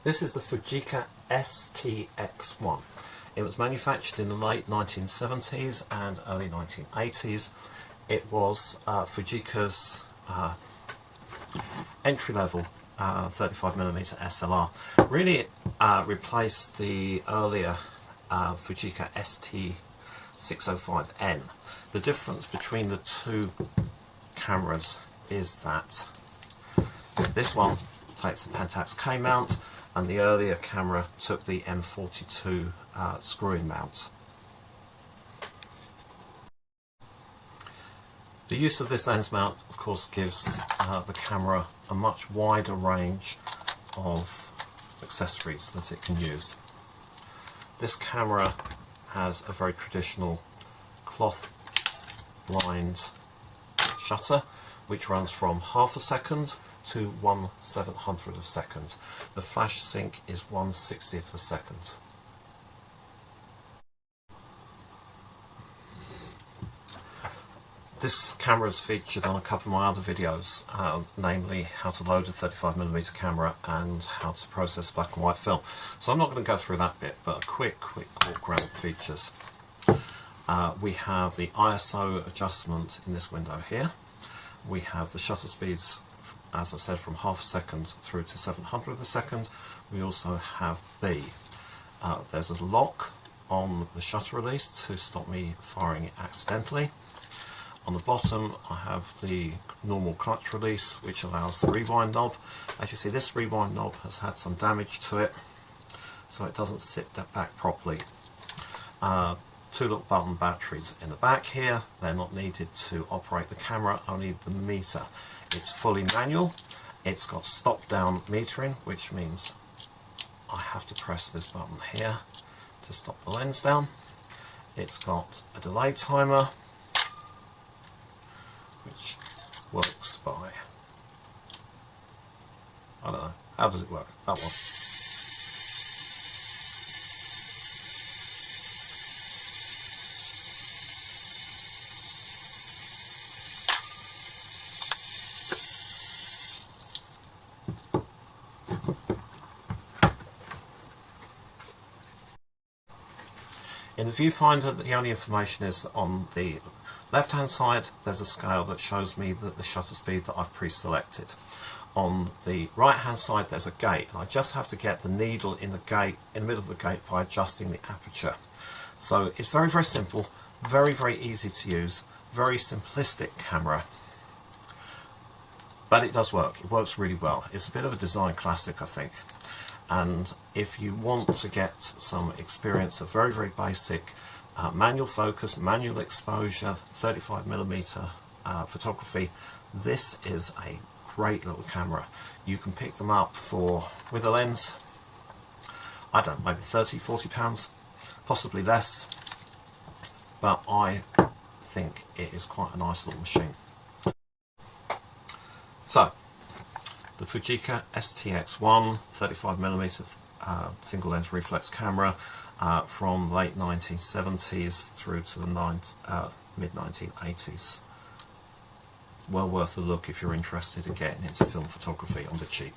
This is the Fujica STX1. It was manufactured in the late 1970s and early 1980s. It was Fujica's entry-level 35mm SLR. Really replaced the earlier Fujica STX1N. The difference between the two cameras is that this one takes the Pentax K mount and the earlier camera took the M42 screw-in mount. The use of this lens mount of course gives the camera a much wider range of accessories that it can use. This camera has a very traditional cloth lined shutter which runs from half a second to 1/700th of a second. The flash sync is 1/60th of a second. This camera is featured on a couple of my other videos, namely how to load a 35mm camera and how to process black and white film. So I'm not going to go through that bit, but a quick walk around the features. We have the ISO adjustment in this window here. We have the shutter speeds, as I said, from half a second through to 700th of a second. We also have B. There's a lock on the shutter release to stop me firing it accidentally. On the bottom I have the normal clutch release which allows the rewind knob. As you see, this rewind knob has had some damage to it, so it doesn't sit back properly. Two little button batteries in the back here. They're not needed to operate the camera, only the meter. It's fully manual. It's got stop down metering, which means I have to press this button here to stop the lens down. It's got a delay timer which works by, I don't know, how does it work? That one. In the viewfinder, the only information is on the left hand side. There's a scale that shows me the shutter speed that I've pre-selected. On the right hand side there's a gate, and I just have to get the needle in the gate, in the middle of the gate, by adjusting the aperture. So it's very simple, very easy to use, very simplistic camera, but it does work. It works really well. It's a bit of a design classic, I think. And if you want to get some experience of very basic manual focus, manual exposure, 35mm photography, this is a great little camera. You can pick them up for, with a lens, I don't know, maybe £30–40, possibly less, but I think it is quite a nice little machine. So, the Fujica STX1 35mm single lens reflex camera from the late 1970s through to the mid 1980s. Well worth a look if you're interested in getting into film photography on the cheap.